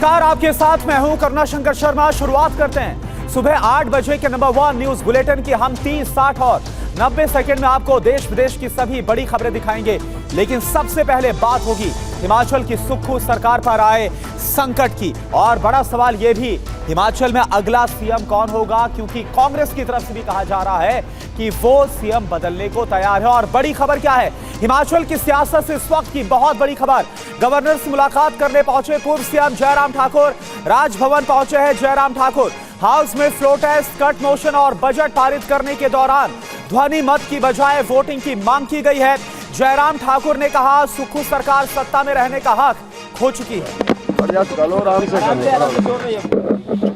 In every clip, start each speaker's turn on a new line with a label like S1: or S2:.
S1: नमस्कार, आपके साथ मैं हूं करना शंकर शर्मा। शुरुआत करते हैं सुबह 8 बजे के नंबर 1 न्यूज बुलेटिन की। हम 30, 60 और 90 सेकंड में आपको देश विदेश की सभी बड़ी खबरें दिखाएंगे। लेकिन सबसे पहले बात होगी हिमाचल की सुक्खू सरकार पर आए संकट की। और बड़ा सवाल यह भी, हिमाचल में अगला सीएम कौन होगा, क्योंकि कांग्रेस की तरफ से भी कहा जा रहा है कि वो सीएम बदलने को तैयार है। और बड़ी खबर क्या है हिमाचल की सियासत से इस वक्त की? बहुत बड़ी खबर, गवर्नर से मुलाकात करने पहुंचे पूर्व सीएम जयराम ठाकुर। राजभवन पहुंचे हैं जयराम ठाकुर। हाउस में फ्लो टेस्ट, कट मोशन और बजट पारित करने के दौरान ध्वनि मत की बजाय वोटिंग की मांग की गई है। जयराम ठाकुर ने कहा सुक्खू सरकार सत्ता में रहने का हक खो चुकी है।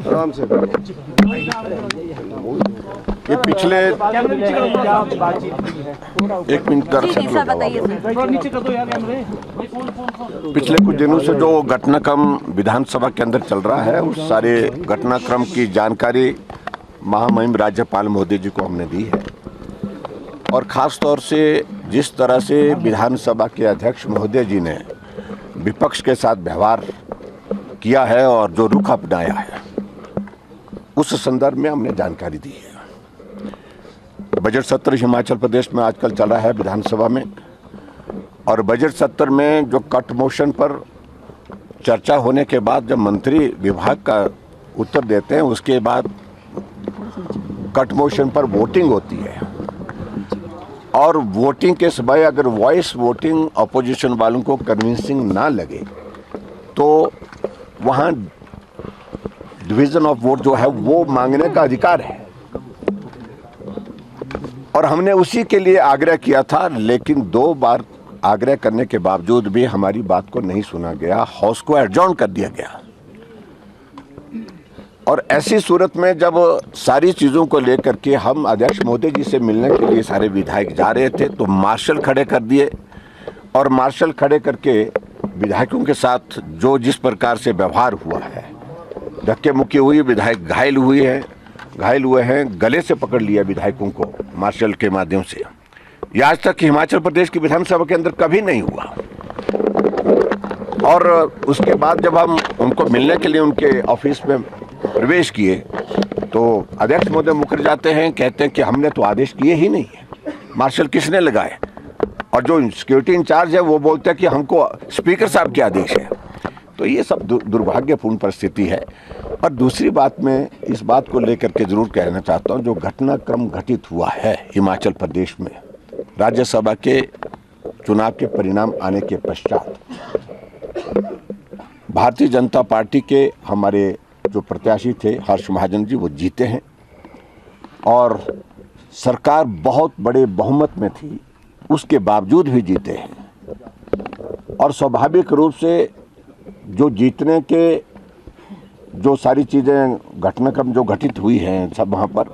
S2: आराम से ये पिछले एक मिनट कर पिछले कुछ दिनों से जो घटनाक्रम विधानसभा के अंदर चल रहा है, उस सारे घटनाक्रम की जानकारी महामहिम राज्यपाल महोदय जी को हमने दी है। और ख़ास तौर से जिस तरह से विधानसभा के अध्यक्ष महोदय जी ने विपक्ष के साथ व्यवहार किया है और जो रुख अपनाया है, उस संदर्भ में हमने जानकारी दी है। बजट सत्र हिमाचल प्रदेश में आजकल चल रहा है विधानसभा में, और बजट सत्र में जो कट मोशन पर चर्चा होने के बाद जब मंत्री विभाग का उत्तर देते हैं, उसके बाद कट मोशन पर वोटिंग होती है। और वोटिंग के समय अगर वॉइस वोटिंग अपोजिशन वालों को कन्विंसिंग ना लगे तो वहाँ डिवीजन ऑफ वोट जो है वो मांगने का अधिकार है। और हमने उसी के लिए आग्रह किया था, लेकिन 2 बार आग्रह करने के बावजूद भी हमारी बात को नहीं सुना गया। हाउस को एडजॉर्न कर दिया गया। और ऐसी सूरत में जब सारी चीज़ों को लेकर के हम अध्यक्ष महोदय जी से मिलने के लिए सारे विधायक जा रहे थे, तो मार्शल खड़े कर दिए। और मार्शल खड़े करके विधायकों के साथ जो जिस प्रकार से व्यवहार हुआ है, धक्के मुक्की हुई, विधायक घायल हुए हैं, गले से पकड़ लिया विधायकों को मार्शल के माध्यम से। यह आज तक हिमाचल प्रदेश की विधानसभा के अंदर कभी नहीं हुआ। और उसके बाद जब हम उनको मिलने के लिए उनके ऑफिस में प्रवेश किए तो अध्यक्ष महोदय मुकर जाते हैं, कहते हैं कि हमने तो आदेश किए ही नहीं है, मार्शल किसने लगाए। और जो सिक्योरिटी इंचार्ज है वो बोलते हैं कि हमको स्पीकर साहब के आदेश है। तो ये सब दुर्भाग्यपूर्ण परिस्थिति है। और दूसरी बात, मैं इस बात को लेकर के जरूर कहना चाहता हूँ, जो घटनाक्रम घटित हुआ है हिमाचल प्रदेश में राज्यसभा के चुनाव के परिणाम आने के पश्चात, भारतीय जनता पार्टी के हमारे जो प्रत्याशी थे हर्ष महाजन जी, वो जीते हैं और सरकार बहुत बड़े बहुमत में थी, उसके बावजूद भी जीते हैं। और स्वाभाविक रूप से जो जीतने के जो सारी चीज़ें घटनाक्रम जो घटित हुई हैं सब वहाँ पर,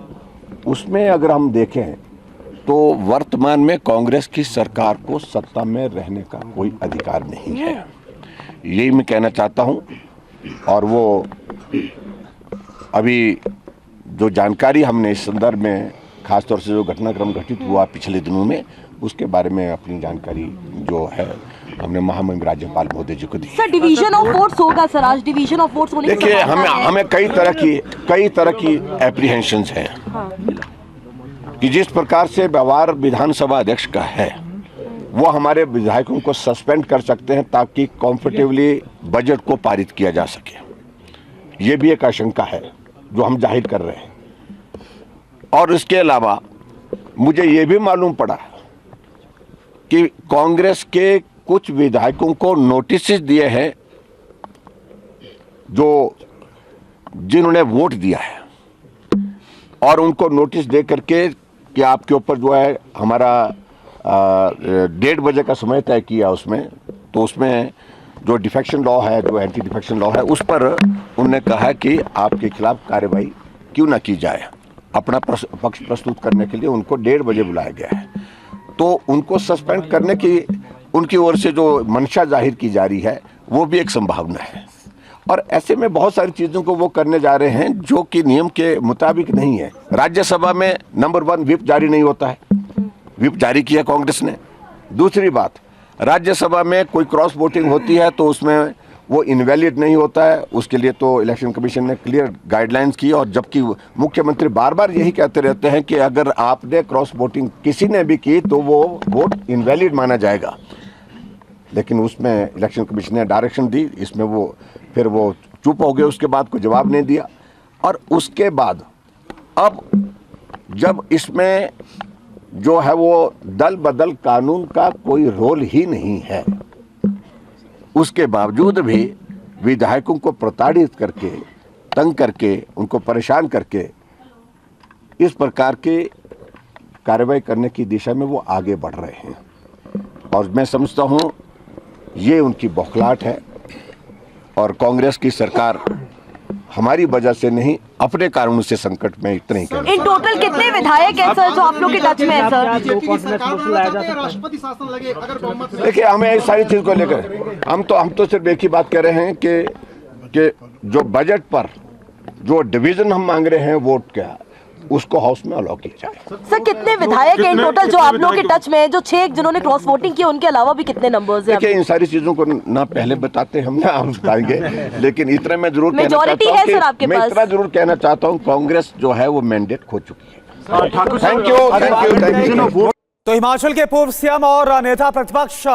S2: उसमें अगर हम देखें तो वर्तमान में कांग्रेस की सरकार को सत्ता में रहने का कोई अधिकार नहीं है, यही मैं कहना चाहता हूँ। और वो अभी जो जानकारी हमने इस संदर्भ में, खासतौर से जो घटनाक्रम घटित हुआ पिछले दिनों में, उसके बारे में अपनी जानकारी जो है हमने महामहिम राज्यपाल महोदय जी को दी।
S3: सर, डिवीजन ऑफ वोट्स होगा सर, आज डिवीजन ऑफ वोट्स होने की
S2: देखिए, हमें कई तरह की एप्रीहेंशंस हैं। हाँ। कि जिस प्रकार से व्यवहार विधानसभा अध्यक्ष का है, वो हमारे विधायकों को सस्पेंड कर सकते हैं ताकि कंफर्टेबली बजट को पारित किया जा सके। ये भी एक आशंका है जो हम जाहिर कर रहे हैं। और इसके अलावा मुझे ये भी मालूम पड़ा कि कांग्रेस के कुछ विधायकों को नोटिस दिए हैं जिन्होंने वोट दिया है, और उनको नोटिस दे करके कि आपके ऊपर जो है हमारा 1:30 बजे का समय तय किया उसमें, तो उसमें जो डिफेक्शन लॉ है, जो एंटी डिफेक्शन लॉ है, उस पर उन्होंने कहा कि आपके खिलाफ कार्रवाई क्यों ना की जाए। अपना पक्ष प्रस्तुत करने के लिए उनको 1:30 बजे बुलाया गया है। तो उनको सस्पेंड करने की उनकी ओर से जो मंशा जाहिर की जा रही है, वो भी एक संभावना है। और ऐसे में बहुत सारी चीज़ों को वो करने जा रहे हैं जो कि नियम के मुताबिक नहीं है। राज्यसभा में नंबर 1 व्हिप जारी नहीं होता है, व्हिप जारी किया कांग्रेस ने। दूसरी बात, राज्यसभा में कोई क्रॉस वोटिंग होती है तो उसमें वो इनवैलिड नहीं होता है। उसके लिए तो इलेक्शन कमीशन ने क्लियर गाइडलाइंस की, और जबकि मुख्यमंत्री बार बार यही कहते रहते हैं कि अगर आपने क्रॉस वोटिंग किसी ने भी की तो वो वोट इनवैलिड माना जाएगा, लेकिन उसमें इलेक्शन कमीशन ने डायरेक्शन दी, इसमें वो फिर वो चुप हो गए, उसके बाद कोई जवाब नहीं दिया। और उसके बाद अब जब इसमें जो है वो दल बदल कानून का कोई रोल ही नहीं है, उसके बावजूद भी विधायकों को प्रताड़ित करके, तंग करके, उनको परेशान करके इस प्रकार के कार्रवाई करने की दिशा में वो आगे बढ़ रहे हैं। और मैं समझता हूँ ये उनकी बौखलाहट है, और कांग्रेस की सरकार हमारी वजह से नहीं, अपने कारणों से संकट में इतने ही
S3: इन टोटल कितने विधायक हैं सर जो आप लोग के टच में है सर?
S4: राष्ट्रपति शासन लगे अगर बहुमत।
S2: देखिए, हमें इस सारी चीज को लेकर हम तो सिर्फ एक ही बात कह रहे हैं कि जो बजट पर जो डिवीजन हम मांग रहे हैं वोट का, उसको हाउस में अलाउ किया जाए।
S3: सर कितने विधायक हैं इन टोटल जो आप लोग के टच में है, जो 6 जिन्होंने क्रॉस वोटिंग की, उनके अलावा भी कितने नंबर्स हैं?
S2: देखिए, इन सारी चीजों को ना पहले बताते हम ना हम बताएंगे, लेकिन इतना मैं जरूर कहना चाहता हूँ कांग्रेस जो है वो मैंडेट खो चुकी है। Thank you.
S1: तो हिमाचल के पूर्व सीएम और नेता प्रतिपक्ष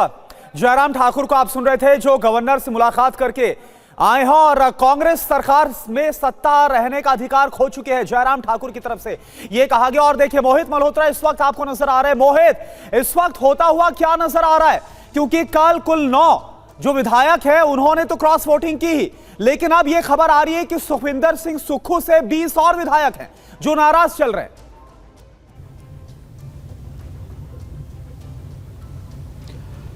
S1: जयराम ठाकुर को आप सुन रहे थे, जो गवर्नर से मुलाकात करके आए हैं और कांग्रेस सरकार में सत्ता रहने का अधिकार खो चुके हैं जयराम ठाकुर की तरफ से, यह कहा गया। और देखिए, मोहित मल्होत्रा इस वक्त आपको नजर आ रहे हैं। मोहित, इस वक्त होता हुआ क्या नजर आ रहा है? क्योंकि कल कुल 9 जो विधायक है उन्होंने तो क्रॉस वोटिंग की ही, लेकिन अब यह खबर आ रही है कि सुखविंदर सिंह सुक्खू से 20 और विधायक हैं जो नाराज चल रहे हैं।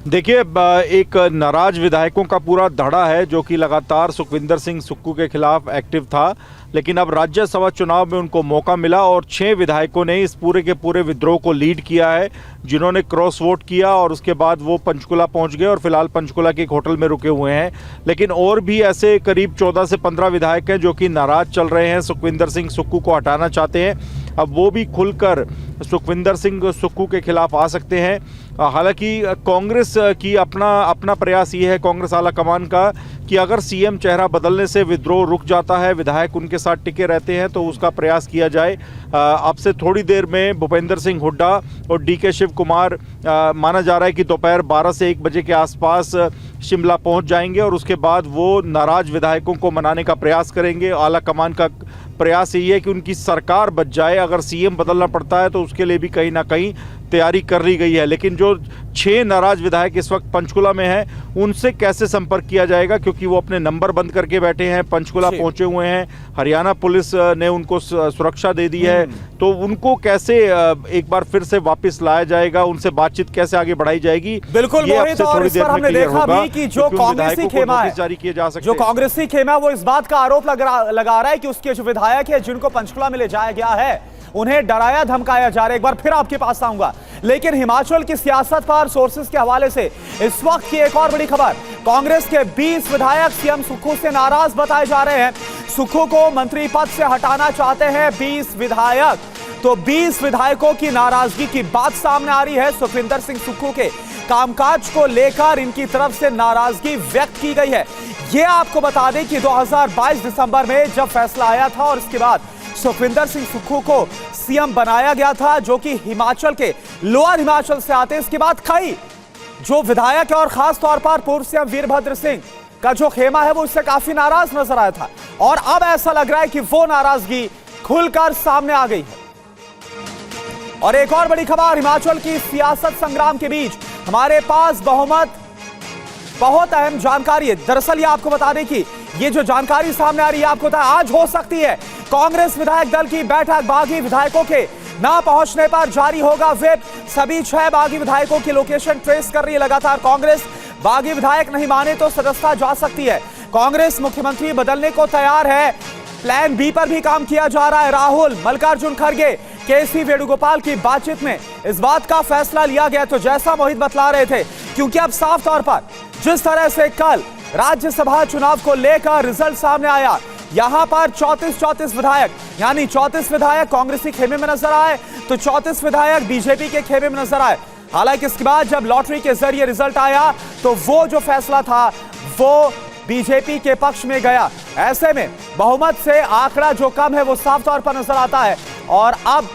S5: देखिए, एक नाराज विधायकों का पूरा धड़ा है जो कि लगातार सुखविंदर सिंह सुक्खू के खिलाफ एक्टिव था, लेकिन अब राज्यसभा चुनाव में उनको मौका मिला और 6 विधायकों ने इस पूरे के पूरे विद्रोह को लीड किया है, जिन्होंने क्रॉस वोट किया और उसके बाद वो पंचकुला पहुंच गए और फिलहाल पंचकुला के एक होटल में रुके हुए हैं। लेकिन और भी ऐसे करीब 14 से 15 विधायक हैं जो कि नाराज चल रहे हैं, सुखविंदर सिंह सुक्खू को हटाना चाहते हैं। अब वो भी खुलकर सुखविंदर सिंह सुक्खू के खिलाफ आ सकते हैं। हालांकि कांग्रेस की अपना प्रयास ये है, कांग्रेस आला कमान का, कि अगर सीएम चेहरा बदलने से विद्रोह रुक जाता है, विधायक उनके साथ टिके रहते हैं, तो उसका प्रयास किया जाए। अब से थोड़ी देर में भूपेंद्र सिंह हुड्डा और डीके शिव कुमार माना जा रहा है कि दोपहर 12 से 1 बजे के आसपास शिमला पहुंच जाएंगे और उसके बाद वो नाराज विधायकों को मनाने का प्रयास करेंगे। आला कमान का प्रयास यही है कि उनकी सरकार बच जाए, अगर सीएम बदलना पड़ता है तो उसके लिए भी कहीं ना कहीं तैयारी कर ली गई है। लेकिन जो 6 नाराज विधायक इस वक्त पंचकुला में हैं, उनसे कैसे संपर्क किया जाएगा, क्योंकि वो अपने नंबर बंद करके बैठे हैं, पंचकुला पहुंचे हुए हैं, हरियाणा पुलिस ने उनको सुरक्षा दे दी है, तो उनको कैसे एक बार फिर से वापस लाया जाएगा, उनसे बातचीत कैसे आगे बढ़ाई जाएगी?
S1: बिल्कुल मोहित, और इस पर हमने देखा भी कि जो कांग्रेसी खेमा है,
S5: जारी किए जा सकते
S1: जो कांग्रेसी खेमा है, वो इस बात का आरोप लगा रहा है कि उसके जो विधायक है जिनको पंचकुला में ले जाया गया है, उन्हें डराया धमकाया जा रहा है। एक बार फिर आपके पास आऊंगा, लेकिन हिमाचल की सियासत पर सोर्सेस के हवाले से इस वक्त की एक और बड़ी खबर, कांग्रेस के 20 विधायक सीएम सुक्खू से नाराज बताए जा रहे हैं। सुक्खू को मंत्री पद से हटाना चाहते हैं 20 विधायक। तो 20 विधायकों की नाराजगी की बात सामने आ रही है। सुखविंदर सिंह सुक्खू के कामकाज को लेकर इनकी तरफ से नाराजगी व्यक्त की गई है। यह आपको बता दें कि 2022 दिसंबर में जब फैसला आया था और इसके बाद सुखविंदर सिंह सुक्खू को सीएम बनाया गया था, जो कि हिमाचल के लोअर हिमाचल से आते। इसके बाद कई जो विधायक है और खास तौर पर पूर्व सीएम वीरभद्र सिंह का जो खेमा है वो इससे काफी नाराज नजर आया था, और अब ऐसा लग रहा है कि वो नाराजगी खुलकर सामने आ गई है। और एक और बड़ी खबर, हिमाचल की सियासत संग्राम के बीच हमारे पास बहुत अहम जानकारी है। दरअसल ये आपको बता दें कि ये जो जानकारी सामने आ रही है, आपको आज हो सकती है कांग्रेस विधायक दल की बैठक। बागी विधायकों के ना पहुंचने पर जारी होगा व्हिप। सभी 6 बागी विधायकों की लोकेशन ट्रेस कर रही है लगातार कांग्रेस। बागी विधायक नहीं माने तो सदस्यता जा सकती है। कांग्रेस मुख्यमंत्री बदलने को तैयार है। प्लान बी पर भी काम किया जा रहा है। राहुल, मल्लिकार्जुन खड़गे, केसी वेणुगोपाल की बातचीत में इस बात का फैसला लिया गया। तो जैसा मोहित बतला रहे थे, क्योंकि अब साफ तौर पर जिस तरह से कल राज्यसभा चुनाव को लेकर रिजल्ट सामने आया, यहां पर 34 विधायक, यानी 34 विधायक कांग्रेसी खेमे में नजर आए तो 34 विधायक बीजेपी के खेमे में नजर आए। हालांकि इसके बाद जब लॉटरी के जरिए रिजल्ट आया तो वो जो फैसला था वो बीजेपी के पक्ष में गया। ऐसे में बहुमत से आंकड़ा जो कम है वो साफ तौर पर नजर आता है और अब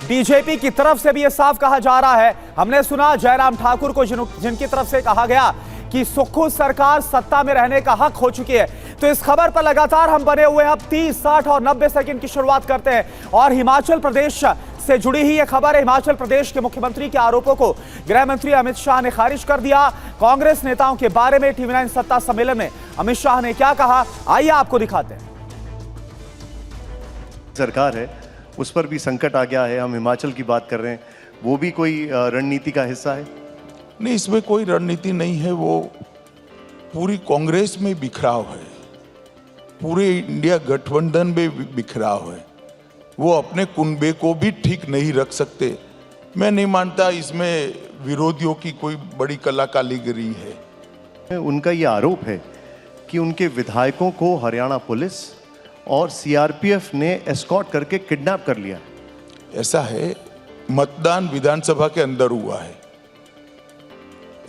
S1: बीजेपी की तरफ से भी यह साफ कहा जा रहा है। हमने सुना जयराम ठाकुर को जिनकी तरफ से कहा गया कि सुक्खू सरकार सत्ता में रहने का हक हो चुकी है। तो इस खबर पर लगातार हम बने हुए हैं। अब 30, 60 और 90 सेकंड की शुरुआत करते हैं और हिमाचल प्रदेश से जुड़ी ही यह खबर है। हिमाचल प्रदेश के मुख्यमंत्री के आरोपों को गृह मंत्री अमित शाह ने खारिज कर दिया। कांग्रेस नेताओं के बारे में TV9 सत्ता सम्मेलन में अमित शाह ने क्या कहा, आइए आपको दिखाते हैं।
S6: सरकार है उस पर भी संकट आ गया है। हम हिमाचल की बात कर रहे हैं, वो भी कोई रणनीति का हिस्सा है?
S7: नहीं, इसमें कोई रणनीति नहीं है। वो पूरी कांग्रेस में बिखराव है, पूरे इंडिया गठबंधन में बिखराव है। वो अपने कुनबे को भी ठीक नहीं रख सकते। मैं नहीं मानता इसमें विरोधियों की कोई बड़ी कला कारीगरी है।
S6: उनका ये आरोप है कि उनके विधायकों को हरियाणा पुलिस और सीआरपीएफ ने एस्कॉर्ट करके किडनैप कर लिया।
S7: ऐसा है, मतदान विधानसभा के अंदर हुआ है,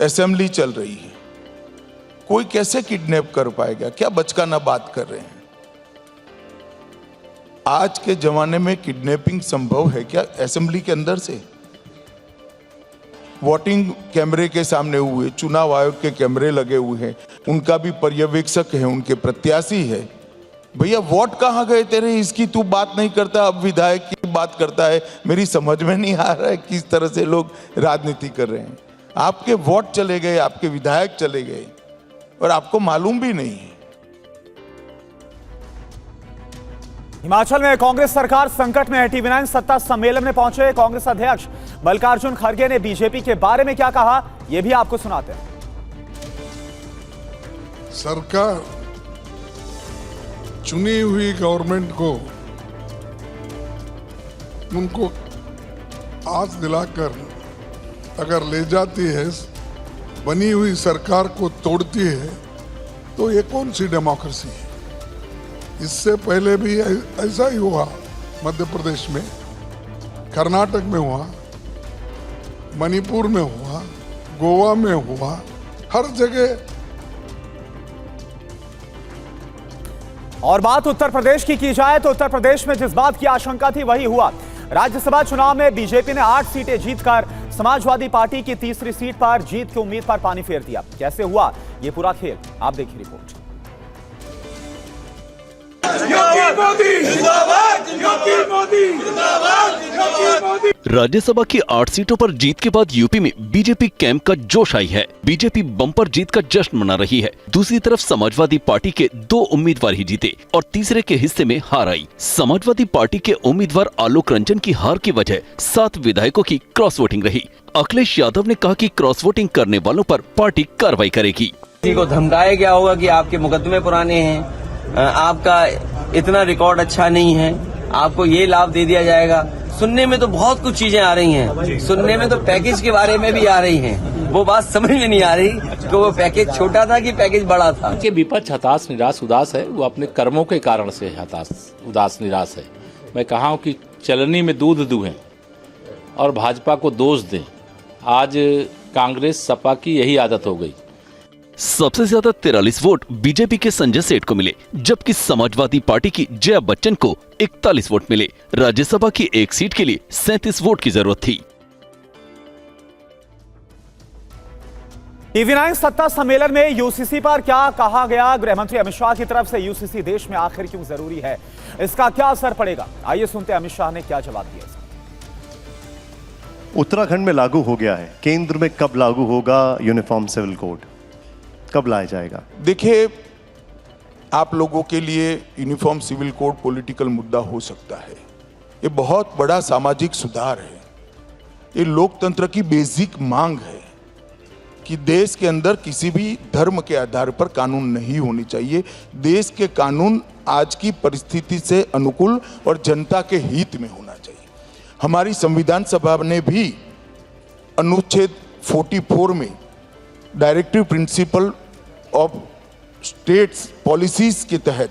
S7: असेंबली चल रही है, कोई कैसे किडनैप कर पाएगा? क्या बचकाना बात कर रहे हैं? आज के जमाने में किडनैपिंग संभव है क्या असेंबली के अंदर से? वोटिंग कैमरे के सामने हुए, चुनाव आयोग के कैमरे लगे हुए हैं, उनका भी पर्यवेक्षक है, उनके प्रत्याशी है। भैया वोट कहाँ गए तेरे? इसकी तू बात नहीं करता, अब विधायक की बात करता है। मेरी समझ में नहीं आ रहा है किस तरह से लोग राजनीति कर रहे हैं। आपके वोट चले गए, आपके विधायक चले गए और आपको मालूम भी नहीं है।
S1: हिमाचल में कांग्रेस सरकार संकट में है। TV9 सत्ता सम्मेलन में पहुंचे कांग्रेस अध्यक्ष मल्लिकार्जुन खड़गे ने बीजेपी के बारे में क्या कहा, यह भी आपको सुनाते हैं।
S8: सरकार चुनी हुई गवर्नमेंट को उनको आस दिलाकर अगर ले जाती है, बनी हुई सरकार को तोड़ती है, तो ये कौन सी डेमोक्रेसी है? इससे पहले भी ऐसा ही हुआ। मध्य प्रदेश में, कर्नाटक में हुआ, मणिपुर में हुआ, गोवा में हुआ, हर जगह।
S1: और बात उत्तर प्रदेश की जाए तो उत्तर प्रदेश में जिस बात की आशंका थी वही हुआ। राज्यसभा चुनाव में बीजेपी ने 8 सीटें जीतकर समाजवादी पार्टी की तीसरी सीट पर जीत की उम्मीद पर पानी फेर दिया। कैसे हुआ ये पूरा खेल, आप देखिए रिपोर्ट।
S9: राज्यसभा की 8 सीटों पर जीत के बाद यूपी में बीजेपी कैंप का जोश आई है। बीजेपी बम्पर जीत का जश्न मना रही है। दूसरी तरफ समाजवादी पार्टी के 2 उम्मीदवार ही जीते और तीसरे के हिस्से में हार आई। समाजवादी पार्टी के उम्मीदवार आलोक रंजन की हार की वजह 7 विधायकों की क्रॉस वोटिंग रही। अखिलेश यादव ने कहा कि क्रॉस वोटिंग करने वालों पर पार्टी कार्रवाई करेगी।
S10: किसी को धमकाया गया होगा कि आपके मुकदमे पुराने हैं, आपका इतना रिकॉर्ड अच्छा नहीं है, आपको ये लाभ दे दिया जाएगा। सुनने में तो बहुत कुछ चीजें आ रही हैं, सुनने में तो पैकेज के बारे में भी आ रही हैं। वो बात समझ में नहीं आ रही कि वो पैकेज छोटा था कि पैकेज बड़ा था।
S11: कि विपक्ष हताश निराश उदास है, वो अपने कर्मों के कारण से हताश उदास निराश है। मैं कहा हूँ कि चलनी में दूध दुहें और भाजपा को दोष दें। आज कांग्रेस सपा की यही आदत हो गई।
S9: सबसे ज्यादा 43 वोट बीजेपी के संजय सेठ को मिले, जबकि समाजवादी पार्टी की जया बच्चन को 41 वोट मिले। राज्यसभा की 1 सीट के लिए 37 वोट की जरूरत थी।
S1: TV9 सत्ता सम्मेलन में यूसीसी पर क्या कहा गया? गृह मंत्री अमित शाह की तरफ से यूसीसी देश में आखिर क्यों जरूरी है, इसका क्या असर पड़ेगा? आइए सुनते हैं अमित शाह ने क्या जवाब दिया।
S6: उत्तराखंड में लागू हो गया है, केंद्र में कब लागू होगा यूनिफॉर्म सिविल कोड, कब लाया जाएगा?
S7: देखिए, आप लोगों के लिए यूनिफॉर्म सिविल कोड पॉलिटिकल मुद्दा हो सकता है। ये बहुत बड़ा सामाजिक सुधार है। ये लोकतंत्र की बेसिक मांग है कि देश के अंदर किसी भी धर्म के आधार पर कानून नहीं होनी चाहिए। देश के कानून आज की परिस्थिति से अनुकूल और जनता के हित में होना चाहिए। हमारी संविधान सभा ने भी अनुच्छेद 44 में directive principle of states policies के तहत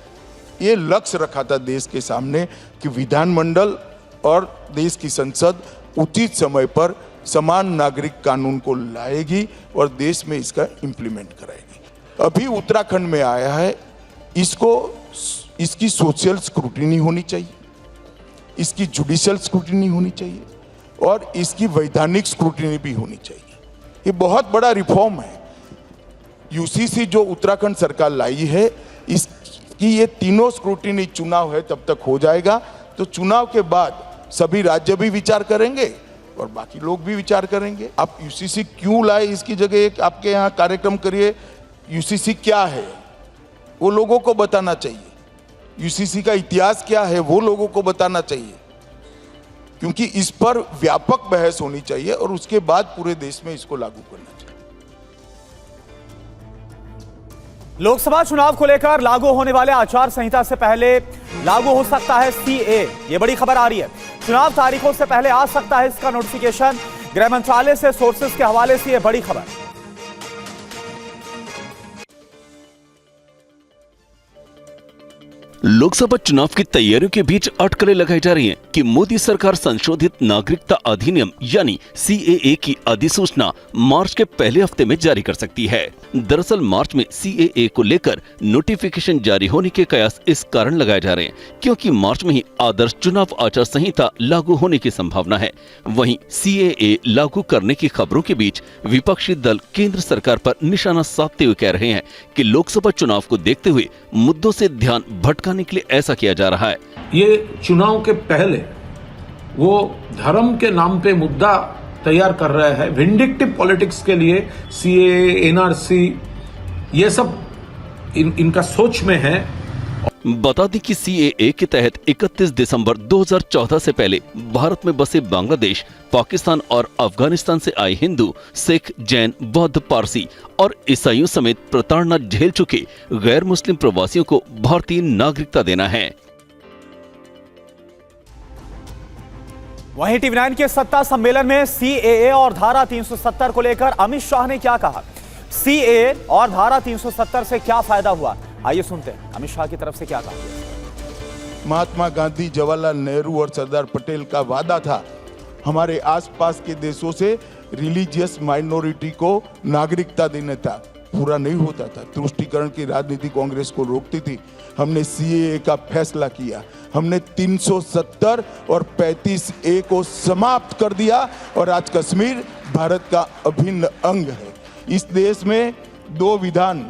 S7: ये लक्ष्य रखा था देश के सामने कि विधानमंडल और देश की संसद उचित समय पर समान नागरिक कानून को लाएगी और देश में इसका इम्प्लीमेंट कराएगी। अभी उत्तराखंड में आया है, इसकी सोशल स्क्रूटिनी होनी चाहिए, इसकी जुडिशियल स्क्रूटिनी होनी चाहिए और इसकी वैधानिक स्क्रूटिनी भी होनी चाहिए। ये बहुत बड़ा रिफॉर्म है। यूसीसी जो उत्तराखंड सरकार लाई है, इसकी ये तीनों स्क्रूटिनी चुनाव है तब तक हो जाएगा। तो चुनाव के बाद सभी राज्य भी विचार करेंगे और बाकी लोग भी विचार करेंगे। आप यूसीसी क्यों लाए, इसकी जगह एक आपके यहाँ कार्यक्रम करिए। यूसीसी क्या है वो लोगों को बताना चाहिए, यूसीसी का इतिहास क्या है वो लोगों को बताना चाहिए, क्योंकि इस पर व्यापक बहस होनी चाहिए और उसके बाद पूरे देश में इसको लागू करना चाहिए।
S1: लोकसभा चुनाव को लेकर लागू होने वाले आचार संहिता से पहले लागू हो सकता है सीए, ये बड़ी खबर आ रही है। चुनाव तारीखों से पहले आ सकता है इसका नोटिफिकेशन। गृह मंत्रालय से सोर्सेस के हवाले से यह बड़ी खबर।
S9: लोकसभा चुनाव की तैयारियों के बीच अटकलें लगाई जा रही हैं कि मोदी सरकार संशोधित नागरिकता अधिनियम यानी सीएए की अधिसूचना मार्च के पहले हफ्ते में जारी कर सकती है। दरअसल मार्च में सीएए को लेकर नोटिफिकेशन जारी होने के कयास इस कारण लगाए जा रहे हैं क्योंकि मार्च में ही आदर्श चुनाव आचार संहिता लागू होने की संभावना है। वहीं सीएए लागू करने की खबरों के बीच विपक्षी दल केंद्र सरकार पर निशाना साधते हुए कह रहे हैं कि लोकसभा चुनाव को देखते हुए मुद्दों से ध्यान भटकाने के लिए ऐसा किया जा रहा है।
S12: ये चुनाव के पहले वो धर्म के नाम पे मुद्दा तैयार कर रहे हैं, विंडिक्टिव पॉलिटिक्स के लिए सीएए, एनआरसी, ये सब इनका सोच में है।
S9: बता दें कि सीएए के तहत 31 दिसंबर 2014 से पहले भारत में बसे बांग्लादेश, पाकिस्तान और अफगानिस्तान से आए हिंदू, सिख, जैन, बौद्ध, पारसी और ईसाइयों समेत प्रताड़ना झेल चुके गैर मुस्लिम प्रवासियों को भारतीय नागरिकता देना है।
S1: वहीं टीवी9 के सत्ता सम्मेलन में सीएए और धारा 370 को लेकर अमित शाह ने क्या कहा, सीएए और धारा 370 से क्या फायदा हुआ, आइए सुनते हैं अमित शाह की तरफ से क्या कहा।
S7: महात्मा गांधी, जवाहरलाल नेहरू और सरदार पटेल का वादा था हमारे आसपास के देशों से रिलीजियस माइनॉरिटी को नागरिकता देने था, पूरा नहीं होता था। तुष्टीकरण की राजनीति कांग्रेस को रोकती थी। हमने सीएए का फैसला किया, हमने 370 और 35A को समाप्त कर दिया और आज कश्मीर भारत का अभिन्न अंग है। इस देश में 2 विधान,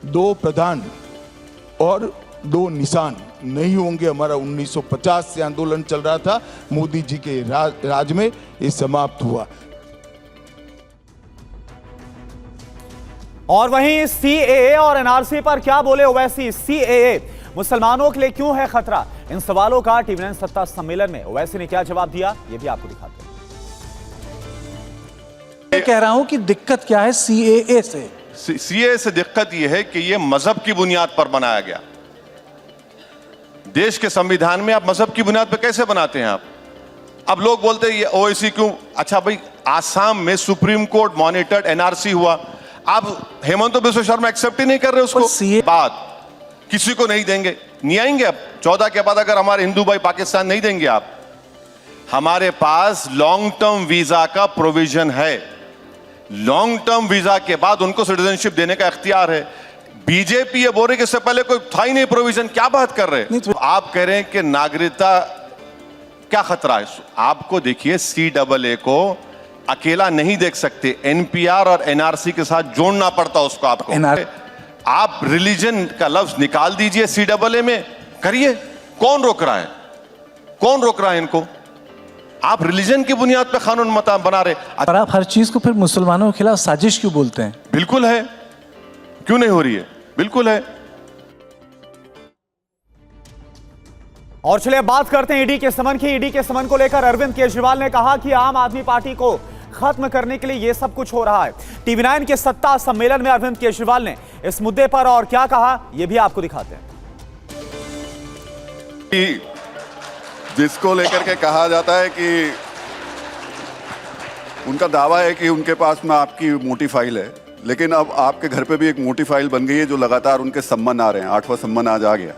S7: 2 प्रधान और 2 निशान नहीं होंगे। हमारा 1950 से आंदोलन चल रहा था, मोदी जी के राज में ये समाप्त हुआ।
S1: और वहीं सीएए और एनआरसी पर क्या बोले ओवैसी, सीएए मुसलमानों के लिए क्यों है खतरा, इन सवालों का टीवी9 सत्ता सम्मेलन में ओवैसी ने क्या जवाब दिया, ये भी आपको दिखाते हैं।
S4: मैं कह रहा हूं कि दिक्कत क्या है सीएए से।
S13: सीएए से दिक्कत यह है कि यह मजहब की बुनियाद पर बनाया गया। देश के संविधान में आप मजहब की बुनियाद पर कैसे बनाते हैं आप? अब लोग बोलते हैं ये ओवैसी क्यों? अच्छा भाई, आसाम में सुप्रीम कोर्ट मॉनिटर्ड एनआरसी हुआ, आप हेमंत बिस्व शर्मा एक्सेप्ट ही नहीं कर रहे उसको। बात किसी को नहीं देंगे, नहीं आएंगे। अब 14 के बाद अगर हमारे हिंदू भाई पाकिस्तान नहीं देंगे, आप हमारे पास लॉन्ग टर्म वीजा का प्रोविजन है। लॉन्ग टर्म वीजा के बाद उनको सिटीजनशिप देने का इख्तियार है। बीजेपी ये बोल रही कि इससे पहले कोई था ही नहीं प्रोविजन, क्या बात कर रहे हैं? तो आप कह रहे हैं कि नागरिकता क्या खतरा है? आपको देखिए, सीएए को अकेला नहीं देख सकते, एनपीआर और एनआरसी के साथ जोड़ना पड़ता उसको आपको। आप रिलीजन का लफ्ज निकाल दीजिए सीएए में, करिए। कौन रोक रहा है? कौन रोक रहा है इनको? आप रिलीजन की बुनियाद पे कानून बना रहे।
S4: पर आप हर चीज को फिर मुसलमानों के खिलाफ साजिश क्यों बोलते हैं?
S13: बिल्कुल है, क्यों नहीं हो रही है? बिल्कुल है।
S1: और चलिए बात करते हैं ईडी के समन की। ईडी के समन को लेकर अरविंद केजरीवाल ने कहा कि आम आदमी पार्टी को खत्म करने के लिए यह सब कुछ हो रहा है। टीवी9 के सत्ता सम्मेलन में अरविंद केजरीवाल ने इस मुद्दे पर और क्या कहा, यह भी आपको दिखाते हैं।
S14: जिसको लेकर के कहा जाता है कि उनका दावा है कि उनके पास में आपकी मोटी फाइल है, लेकिन अब आपके घर पे भी एक मोटी फाइल बन गई है जो लगातार उनके सम्मन आ रहे हैं। 8वां सम्मन आज आ गया।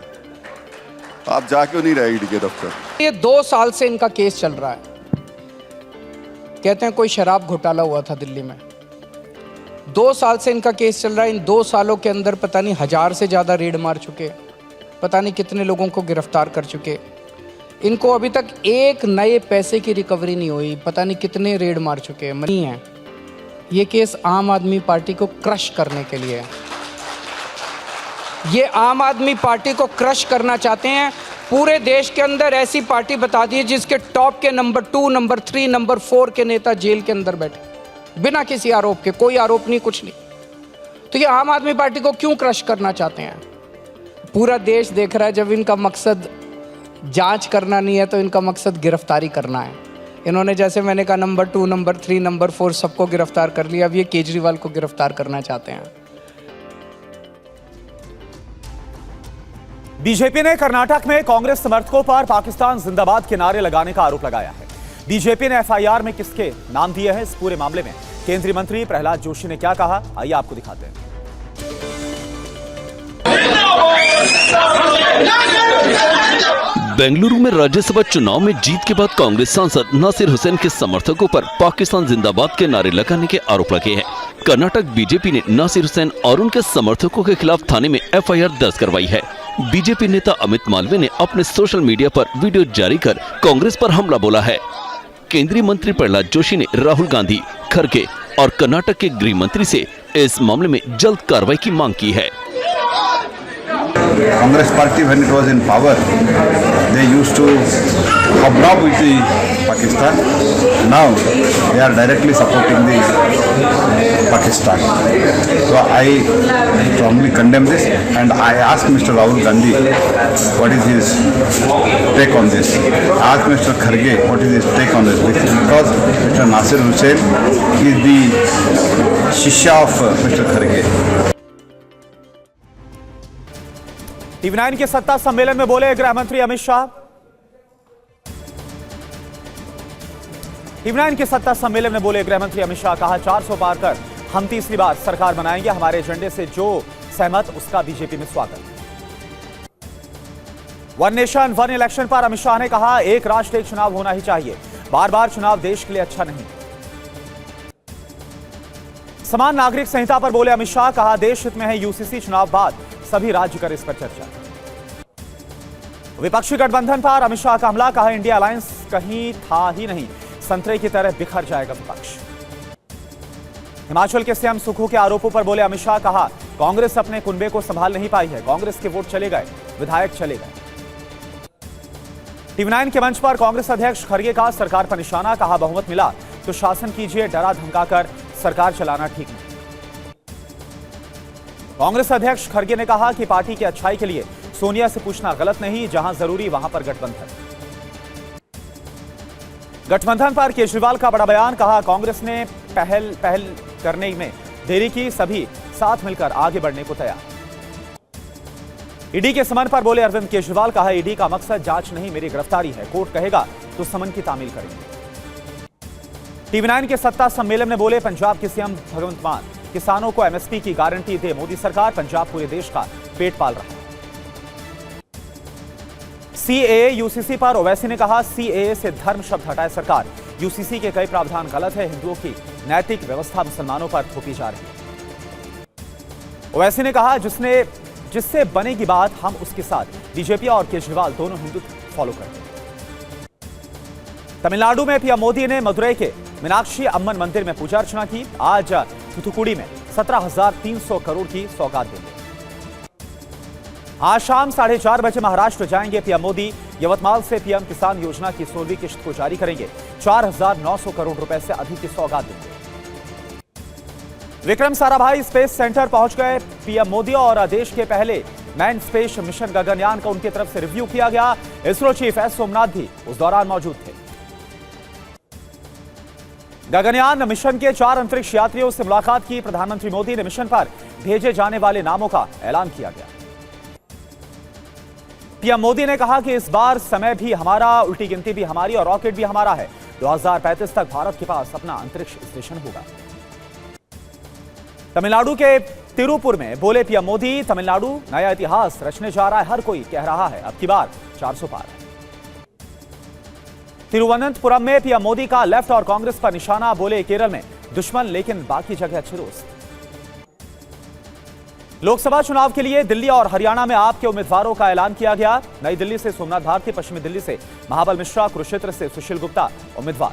S14: आप जा क्यों नहीं रहे ईडी के दफ्तर?
S15: ये 2 साल से इनका केस चल रहा है। कहते हैं कोई शराब घोटाला हुआ था दिल्ली में, 2 साल से इनका केस चल रहा है। इन 2 सालों के अंदर पता नहीं 1000 से ज़्यादा रेड मार चुके, पता नहीं कितने लोगों को गिरफ्तार कर चुके। इनको अभी तक एक नए पैसे की रिकवरी नहीं हुई, पता नहीं कितने रेड मार चुके नहीं हैं। ये केस आम आदमी पार्टी को क्रश करने के लिए है। ये आम आदमी पार्टी को क्रश करना चाहते हैं। पूरे देश के अंदर ऐसी पार्टी बता दी जिसके टॉप के नंबर 2, नंबर 3, नंबर 4 के नेता जेल के अंदर बैठे बिना किसी आरोप के, कोई आरोप नहीं, कुछ नहीं। तो ये आम आदमी पार्टी को क्यों क्रश करना चाहते हैं? पूरा देश देख रहा है। जब इनका मकसद जांच करना नहीं है तो इनका मकसद गिरफ्तारी करना है। इन्होंने, जैसे मैंने कहा, नंबर 2, नंबर 3, नंबर 4 सबको गिरफ्तार कर लिया। अब ये केजरीवाल को गिरफ्तार करना चाहते हैं।
S1: बीजेपी ने कर्नाटक में कांग्रेस समर्थकों पर पाकिस्तान जिंदाबाद के नारे लगाने का आरोप लगाया है। बीजेपी ने एफआईआर में किसके नाम दिए हैं, इस पूरे मामले में केंद्रीय मंत्री प्रहलाद जोशी ने क्या कहा, आइए आपको दिखाते हैं।
S9: बेंगलुरु में राज्यसभा चुनाव में जीत के बाद कांग्रेस सांसद नासिर हुसैन के समर्थकों पर पाकिस्तान जिंदाबाद के नारे लगाने के आरोप लगे हैं। कर्नाटक बीजेपी ने नासिर हुसैन और उनके समर्थकों के खिलाफ थाने में एफआईआर दर्ज करवाई है। बीजेपी नेता अमित मालवीय ने अपने सोशल मीडिया पर वीडियो जारी कर कांग्रेस पर हमला बोला है। केंद्रीय मंत्री प्रहलाद जोशी ने राहुल गांधी, खड़गे और कर्नाटक के गृह मंत्री से इस मामले में जल्द कार्रवाई की मांग की है।
S16: Congress party, when it was in power, they used to hobnob with the Pakistan. Now they are directly supporting the Pakistan. So I strongly condemn this, and I ask Mr. Rahul Gandhi what is his take on this. I ask Mr. Kharge what is his take on this, because Mr. Nasir Hussain is the shishya of Mr. Kharge.
S1: TV9 के सत्ता सम्मेलन में बोले गृह मंत्री Amit Shah. TV9 के सत्ता सम्मेलन में बोले गृह मंत्री अमित शाह, कहा 400 पार कर हम तीसरी बार सरकार बनाएंगे। हमारे एजेंडे से जो सहमत उसका बीजेपी में स्वागत। वन नेशन वन इलेक्शन पर अमित शाह ने कहा, एक राष्ट्र एक चुनाव होना ही चाहिए, बार बार चुनाव देश के लिए अच्छा नहीं। समान नागरिक संहिता पर बोले अमित शाह, कहा देश हित में है यूसीसी, चुनाव बाद सभी राज्य कर इस पर चर्चा। विपक्षी गठबंधन पर अमित शाह का हमला, कहा इंडिया अलायंस कहीं था ही नहीं, संतरे की तरह बिखर जाएगा विपक्ष। हिमाचल के सीएम सुक्खू के आरोपों पर बोले अमित शाह, कहा कांग्रेस अपने कुनबे को संभाल नहीं पाई है, कांग्रेस के वोट चले गए, विधायक चले गए। टीवी9 के मंच पर कांग्रेस अध्यक्ष खड़गे का सरकार पर निशाना, कहा बहुमत मिला तो शासन कीजिए, डरा धमकाकर सरकार चलाना ठीक नहीं। कांग्रेस अध्यक्ष खड़गे ने कहा कि पार्टी की अच्छाई के लिए सोनिया से पूछना गलत नहीं, जहां जरूरी वहां पर गठबंधन। गठबंधन पर केजरीवाल का बड़ा बयान, कहा कांग्रेस ने पहल करने में देरी की, सभी साथ मिलकर आगे बढ़ने को तैयार। ईडी के समन पर बोले अरविंद केजरीवाल, कहा ईडी का मकसद जांच नहीं, मेरी गिरफ्तारी है, कोर्ट कहेगा तो समन की तामील करेंगे। टीवी9 के सत्ता सम्मेलन में बोले पंजाब के सीएम भगवंत मान, किसानों को एमएसपी की गारंटी दे मोदी सरकार, पंजाब पूरे देश का पेट पाल रहा है। सीएए यूसीसी पर ओवैसी ने कहा, सीएए से धर्म शब्द हटाए सरकार, यूसीसी के कई प्रावधान गलत है, हिंदुओं की नैतिक व्यवस्था मुसलमानों पर थोपी जा रही है। ओवैसी ने कहा जिससे बनेगी बात हम उसके साथ, बीजेपी और केजरीवाल दोनों हिंदुत्व फॉलो करते हैं। तमिलनाडु में पीएम मोदी ने मदुरई के मीनाक्षी अम्मन मंदिर में पूजा अर्चना की। आज थुथुकुडी में 17,300 करोड़ की सौगात देंगे। आज शाम 4:30 बजे महाराष्ट्र जाएंगे पीएम मोदी। यवतमाल से पीएम किसान योजना की 16वीं किश्त को जारी करेंगे। 4,900 करोड़ रुपए से अधिक की सौगात देंगे। विक्रम साराभाई स्पेस सेंटर पहुंच गए पीएम मोदी और देश के पहले मैन स्पेस मिशन गगनयान का उनकी तरफ से रिव्यू किया गया। इसरो चीफ एस सोमनाथ भी उस दौरान मौजूद थे। गगनयान मिशन के 4 अंतरिक्ष यात्रियों से मुलाकात की प्रधानमंत्री मोदी ने। मिशन पर भेजे जाने वाले नामों का ऐलान किया गया। पीएम मोदी ने कहा कि इस बार समय भी हमारा, उल्टी गिनती भी हमारी और रॉकेट भी हमारा है। 2035 तक भारत के पास अपना अंतरिक्ष स्टेशन होगा। तमिलनाडु के तिरुपुर में बोले पीएम मोदी, तमिलनाडु नया इतिहास रचने जा रहा है। हर कोई कह रहा है अब की बार 400 पार। तिरुवनंतपुरम में पीएम मोदी का लेफ्ट और कांग्रेस पर निशाना, बोले केरल में दुश्मन लेकिन बाकी जगह अच्छे दोस्त। लोकसभा चुनाव के लिए दिल्ली और हरियाणा में आप के उम्मीदवारों का ऐलान किया गया। नई दिल्ली से सोमनाथ भारती, पश्चिमी दिल्ली से महाबल मिश्रा, कुरुक्षेत्र से सुशील गुप्ता उम्मीदवार।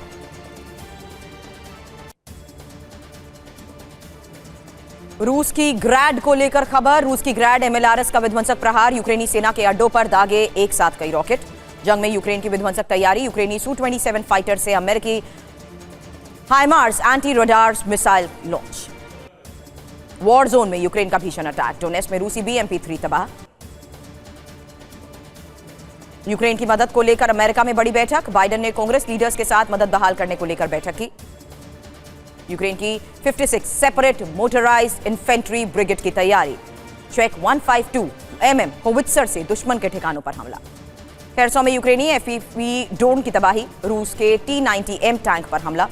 S17: रूस की ग्रैड को लेकर खबर। रूस की ग्रैड MLRS का विध्वंसक प्रहार, यूक्रेनी सेना के अड्डों पर दागे एक साथ कई रॉकेट। जंग में यूक्रेन की विध्वंसक तैयारी, यूक्रेनी Su-27 फाइटर से अमेरिकी HIMARS anti radar missile launch. War zone में यूक्रेन का भीषण अटैक, डोनेट्स्क में रूसी BMP-3 तबाह। यूक्रेन की मदद को लेकर अमेरिका में बड़ी बैठक, बाइडेन ने कांग्रेस लीडर्स के साथ मदद बहाल करने को लेकर बैठक की। यूक्रेन की 56 सेपरेट मोटराइज्ड इन्फेंट्री ब्रिगेड की तैयारी, चेक 152 mm होवित्जर से दुश्मन के ठिकानों पर हमला। खेरसों में यूक्रेनी FPV ड्रोन की तबाही, रूस के T-90M टैंक पर हमला।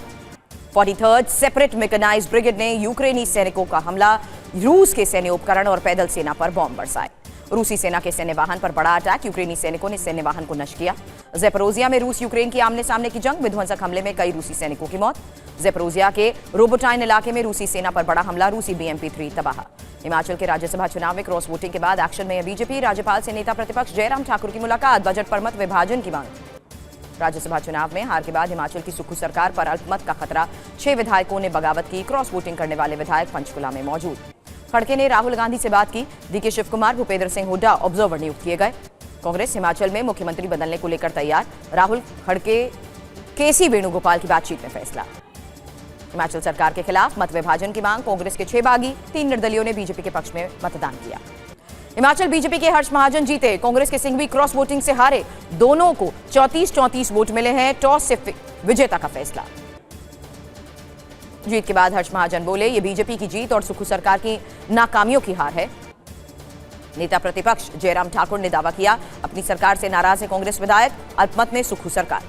S17: 43rd सेपरेट मैकेनाइज्ड ब्रिगेड ने यूक्रेनी सैनिकों का हमला, रूस के सैन्य उपकरण और पैदल सेना पर बॉम्ब बरसाए। रूसी सेना के सैन्य वाहन पर बड़ा अटैक, यूक्रेनी सैनिकों ने सैन्य वाहन को नष्ट किया। ज़ेपोरोजिया में रूस यूक्रेन की आमने सामने की जंग, विध्वंसक हमले में कई रूसी सैनिकों की मौत। ज़ेपोरोजिया के रोबोटाइन इलाके में रूसी सेना पर बड़ा हमला, रूसी BMP-3 तबाह। हिमाचल के राज्यसभा चुनाव में क्रॉस वोटिंग के बाद एक्शन में बीजेपी, राज्यपाल से नेता प्रतिपक्ष जयराम ठाकुर की मुलाकात, बजट पर मत विभाजन की मांग। राज्यसभा चुनाव में हार के बाद हिमाचल की सुक्खू सरकार पर अल्पमत का खतरा, 6 विधायकों ने बगावत की, क्रॉस वोटिंग करने वाले विधायक पंचकुला में मौजूद। खड़के ने राहुल गांधी से बात की, DK शिव कुमार, भूपेंद्र सिंह हुड्डा ऑब्जर्वर नियुक्त किए गए। कांग्रेस हिमाचल में मुख्यमंत्री बदलने को लेकर तैयार, राहुल, खड़के, KC वेणुगोपाल की बातचीत में फैसला। हिमाचल सरकार के खिलाफ मत विभाजन की मांग, कांग्रेस के 6 बागी, 3 निर्दलीयों ने बीजेपी के पक्ष में मतदान किया। हिमाचल बीजेपी के हर्ष महाजन जीते, कांग्रेस के सिंघवी क्रॉस वोटिंग से हारे, दोनों को 34-34 वोट मिले हैं, टॉस से विजेता का फैसला। जीत के बाद हर्ष महाजन बोले, ये बीजेपी की जीत और सुक्खू सरकार की नाकामियों की हार है। नेता प्रतिपक्ष जयराम ठाकुर ने दावा किया, अपनी सरकार से नाराज है कांग्रेस विधायक, अल्पमत में सुक्खू सरकार।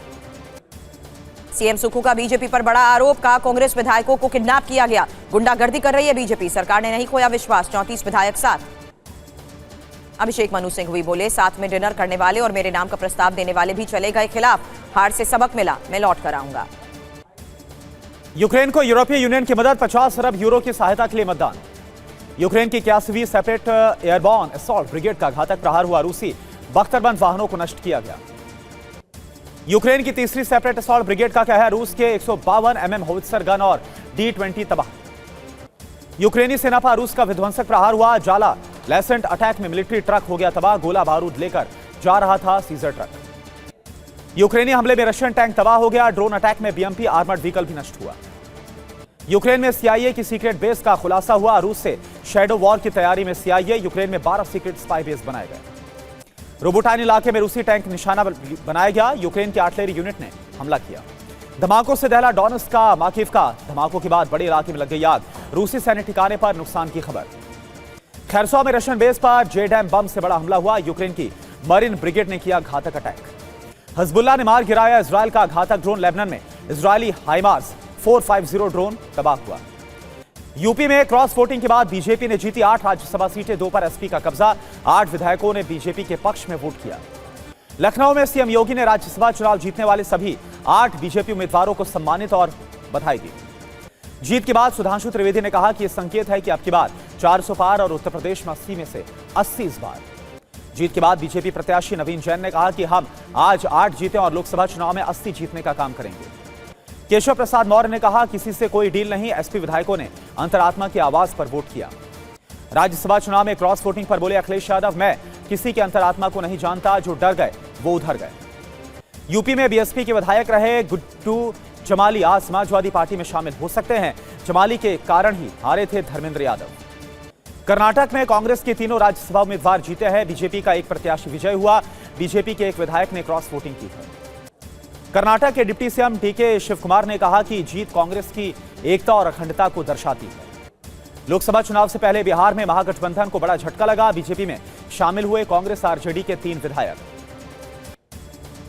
S17: सीएम सुक्खू का बीजेपी पर बड़ा आरोप, कहा कांग्रेस विधायकों को किडनैप किया गया, गुंडागर्दी कर रही है बीजेपी, सरकार ने नहीं खोया विश्वास, 34 विधायक साथ। अभिषेक मनु सिंघवी बोले, साथ में डिनर करने वाले और मेरे नाम का प्रस्ताव देने वाले भी चले गए खिलाफ, हार से सबक मिला, मैं लौट कर आऊंगा।
S1: यूक्रेन को यूरोपीय यूनियन की मदद, 50 अरब यूरो की सहायता के लिए मतदान। यूक्रेन की 81वीं सेपरेट एयरबॉर्न असॉल्ट ब्रिगेड का घातक प्रहार हुआ, रूसी बख्तरबंद वाहनों को नष्ट किया गया। यूक्रेन की 3री सेपरेट असॉल्ट ब्रिगेड का कहर, रूस के 152 mm होवित्जर गन और D-20 तबाह। यूक्रेनी सेना पर रूस का विध्वंसक प्रहार हुआ, जाला लेसेंट अटैक में मिलिट्री ट्रक हो गया तबाह, गोला बारूद लेकर जा रहा था सीजर ट्रक। यूक्रेनी हमले में रशियन टैंक तबाह हो गया, ड्रोन अटैक में BMP आर्मर्ड व्हीकल भी नष्ट हुआ। यूक्रेन में CIA की सीक्रेट बेस का खुलासा हुआ, रूस से शैडो वॉर की तैयारी में CIA, यूक्रेन में 12 सीक्रेट स्पाई बेस बनाए गए। रोबोटाइन इलाके में रूसी टैंक निशाना बनाया गया, यूक्रेन की आर्टिलरी यूनिट ने हमला किया। धमाकों से दहला डोनेट्स्क का माकिवका, धमाकों के बाद बड़े इलाके में लग गई आग, रूसी सैन्य ठिकाने पर नुकसान की खबर। खेरसों में रशियन बेस पर JDAM बम से बड़ा हमला हुआ, यूक्रेन की मरीन ब्रिगेड ने किया घातक अटैक। हिजबुल्लाह ने मार गिराया इजराइल का घातक ड्रोन, लेबनान में इजरायली हाइमार्स 450 ड्रोन तबाह हुआ। यूपी में क्रॉस वोटिंग के बाद बीजेपी ने जीती 8 राज्यसभा सीटें, 2 पर SP का कब्जा, 8 विधायकों ने बीजेपी के पक्ष में वोट किया। लखनऊ में CM योगी ने राज्यसभा चुनाव जीतने वाले सभी 8 बीजेपी उम्मीदवारों को सम्मानित और बधाई दी। जीत के बाद सुधांशु त्रिवेदी ने कहा कि यह संकेत है कि अब की बार 400 पार और उत्तर प्रदेश में 80 में से 80 इस बार। जीत के बाद बीजेपी प्रत्याशी नवीन जैन ने कहा कि हम आज 8 जीते और लोकसभा चुनाव में 80 जीतने का काम करेंगे। केशव प्रसाद मौर्य ने कहा, किसी से कोई डील नहीं, SP विधायकों ने अंतरात्मा की आवाज पर वोट किया। राज्यसभा चुनाव में क्रॉस वोटिंग पर बोले अखिलेश यादव, मैं किसी के अंतरात्मा को नहीं जानता, जो डर गए वो उधर गए। यूपी में BSP के विधायक रहे गुड्डू जमाली आज समाजवादी पार्टी में शामिल हो सकते हैं, जमाली के कारण ही हारे थे धर्मेंद्र यादव। कर्नाटक में कांग्रेस के तीनों राज्यसभा उम्मीदवार जीते हैं, बीजेपी का एक प्रत्याशी विजय हुआ, बीजेपी के एक विधायक ने क्रॉस वोटिंग की है। कर्नाटक के deputy CM DK Shiv Kumar ने कहा कि जीत कांग्रेस की एकता और अखंडता को दर्शाती है। लोकसभा चुनाव से पहले बिहार में महागठबंधन को बड़ा झटका लगा, बीजेपी में शामिल हुए कांग्रेस RJD के 3 विधायक।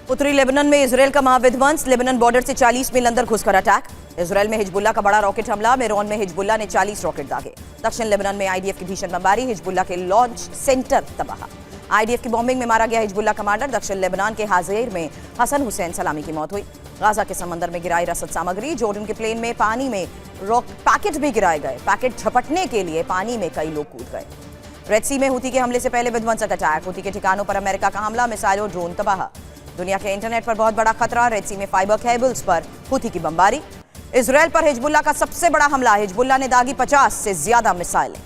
S17: उत्तरी लेबनान में इजरायल का महाविध्वंस, लेबनान बॉर्डर से 40 मील अंदर घुसकर अटैक। इजरायल में हिजबुल्लाह का बड़ा रॉकेट हमला, मेरोन में हिजबुल्लाह ने 40 रॉकेट दागे। दक्षिण लेबनान में IDF की भीषण बमबारी, हिजबुल्लाह के लॉन्च सेंटर तबाह। IDF की बॉम्बिंग में मारा गया हिजबुल्लाह कमांडर। दक्षिण लेबनान के हाजेर में हसन हुसैन सलामी की मौत हुई। गाजा के समंदर में गिराई रसद सामग्री, जॉर्डन के प्लेन में पानी में पैकेट भी गिराए गए। पैकेट झपटने के लिए पानी में कई लोग कूद गए। रेड सी में हुती के हमले से पहले विध्वंसक अटैक, हुती के ठिकानों पर अमेरिका का हमला, मिसाइल और ड्रोन तबाह। दुनिया के इंटरनेट पर बहुत बड़ा खतरा, रेड सी में फाइबर केबल्स पर हुती की बमबारी। इजराइल पर हिजबुल्लाह का सबसे बड़ा हमला, हिजबुल्लाह ने दागी 50 से ज्यादा मिसाइलें।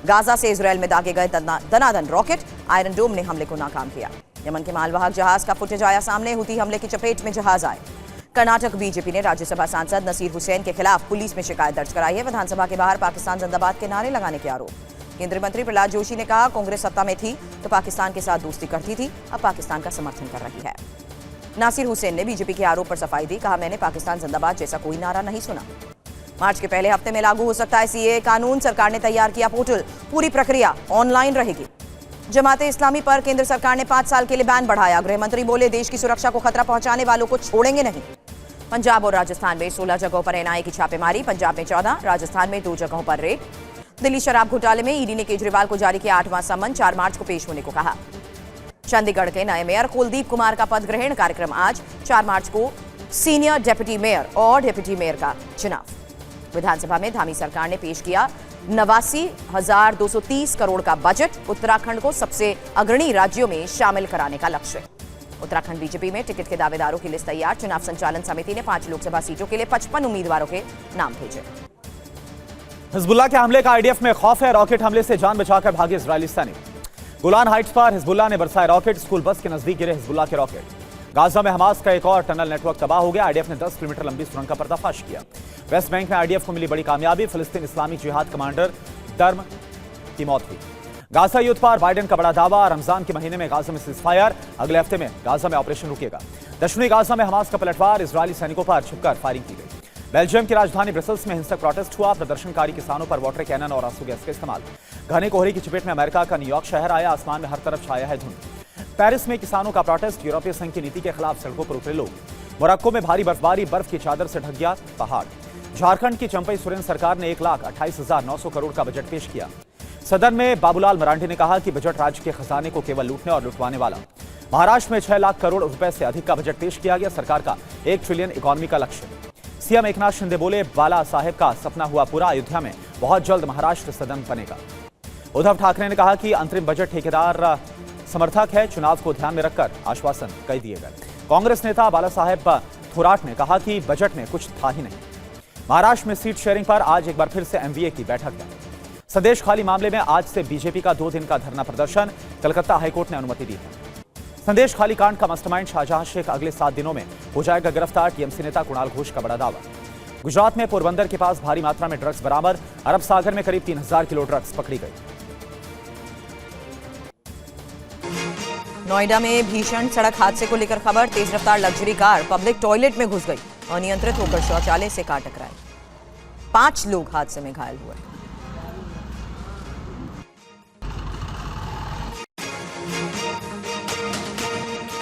S17: गाजा से इजराइल में दागे गए दनादन रॉकेट, आयरन डोम ने हमले को नाकाम किया। यमन के मालवाहक जहाज का फुटेज आया सामने, हुती हमले की चपेट में जहाज आए। कर्नाटक बीजेपी ने राज्यसभा सांसद नसीर हुसैन के खिलाफ पुलिस में शिकायत दर्ज कराई है। विधानसभा के बाहर पाकिस्तान जिंदाबाद के नारे लगाने के आरोप। केंद्रीय मंत्री प्रहलाद जोशी ने कहा, कांग्रेस सत्ता में थी तो पाकिस्तान के साथ दोस्ती करती थी, अब पाकिस्तान का समर्थन कर रही है। नासिर हुसैन ने बीजेपी के आरोप पर सफाई दी, कहा मैंने पाकिस्तान जिंदाबाद जैसा कोई नारा नहीं सुना। मार्च के पहले हफ्ते में लागू हो सकता है सीएए कानून, सरकार ने तैयार किया पोर्टल, पूरी प्रक्रिया ऑनलाइन रहेगी। जमाते इस्लामी पर केंद्र सरकार ने 5 साल के लिए बैन बढ़ाया, गृह मंत्री बोले देश की सुरक्षा को खतरा पहुंचाने वालों को छोड़ेंगे नहीं। पंजाब और राजस्थान में 16 जगहों पर एनआईए की छापेमारी, पंजाब में 14, राजस्थान में 2 जगहों पर रेड। दिल्ली शराब घोटाले में ईडी ने केजरीवाल को जारी किया 8वां समन, 4 मार्च को पेश होने को कहा। चंडीगढ़ के नए मेयर कुलदीप कुमार का पद ग्रहण कार्यक्रम आज, 4 मार्च को सीनियर डेप्यूटी मेयर और डेप्यूटी मेयर का चुनाव। विधानसभा में धामी सरकार ने पेश किया 89,230 करोड़ का बजट, उत्तराखंड को सबसे अग्रणी राज्यों में शामिल कराने का लक्ष्य। उत्तराखंड बीजेपी में टिकट के दावेदारों की लिस्ट तैयार, चुनाव संचालन समिति ने 5 लोकसभा सीटों के लिए 55 उम्मीदवारों के नाम भेजे।
S1: हिजबुल्लाह के हमले का आईडीएफ में खौफ है, रॉकेट हमले से जान बचाकर भागे इजरायली सैनिक। गोलान हाइट्स पर हिजबुल्लाह ने बरसाए रॉकेट, स्कूल बस के नजदीक गिरे हिजबुल्लाह के रॉकेट। गाजा में हमास का एक और टनल नेटवर्क तबाह हो गया, आईडीएफ ने 10 किलोमीटर लंबी सुरंग का पर्दाफाश किया। वेस्ट बैंक में आईडीएफ को मिली बड़ी कामयाबी, फिलिस्तीन इस्लामी जिहाद कमांडर दर्म की मौत हुई। गाजा युद्ध पर बाइडेन का बड़ा दावा, रमजान के महीने में गाजा में सीजफायर, अगले हफ्ते में गाजा में ऑपरेशन रुकेगा। दक्षिणी गाजा में हमास का पलटवार, इजरायली सैनिकों पर छुपकर फायरिंग की गई। बेल्जियम की राजधानी ब्रसेल्स में हिंसक प्रोटेस्ट हुआ, प्रदर्शनकारी किसानों पर वाटर कैनन और आंसू गैस का इस्तेमाल। घने कोहरे की चपेट में अमेरिका का न्यूयॉर्क शहर आया, आसमान में हर तरफ छाया है धुंध। पेरिस में किसानों का प्रोटेस्ट, यूरोपीय संघ की नीति के खिलाफ सड़कों पर उतरे लोग। मोरक्को में भारी बर्फबारी, बर्फ की चादर से ढक गया पहाड़। झारखंड की चंपई सोरेन सरकार ने 1,28,900 करोड़ का बजट पेश किया। सदन में बाबूलाल मरांडी ने कहा कि बजट राज्य के खजाने को केवल लूटने और लुटवाने वाला। महाराष्ट्र में 6 लाख करोड़ रुपए से अधिक का बजट पेश किया गया, सरकार का 1 ट्रिलियन इकोनॉमी का लक्ष्य। सीएम एकनाथ शिंदे बोले, बाला साहेब का सपना हुआ पूरा, अयोध्या में बहुत जल्द महाराष्ट्र सदन बनेगा। उद्धव ठाकरे ने कहा कि अंतरिम बजट ठेकेदार समर्थक है, चुनाव को ध्यान में रखकर आश्वासन कई दिए गए। कांग्रेस नेता बाला साहेब थोराट ने कहा कि बजट में कुछ था ही नहीं। महाराष्ट्र में सीट शेयरिंग पर आज एक बार फिर से एमवीए की बैठक है। संदेश खाली मामले में आज से बीजेपी का 2 दिन का धरना प्रदर्शन, कलकत्ता हाईकोर्ट ने अनुमति दी है। संदेश खाली कांड का मास्टरमाइंड शाहजहां शेख अगले 7 दिनों में हो जाएगा गिरफ्तार, टीएमसी नेता कुणाल घोष का बड़ा दावा। गुजरात में पोरबंदर के पास भारी मात्रा में ड्रग्स बरामद, अरब सागर में करीब 3000 किलो ड्रग्स पकड़ी गई।
S17: नोएडा में भीषण सड़क हादसे को लेकर खबर, तेज रफ्तार लग्जरी कार पब्लिक टॉयलेट में घुस गई, अनियंत्रित होकर शौचालय से कार टकराई। 5 लोग हादसे में घायल हुए।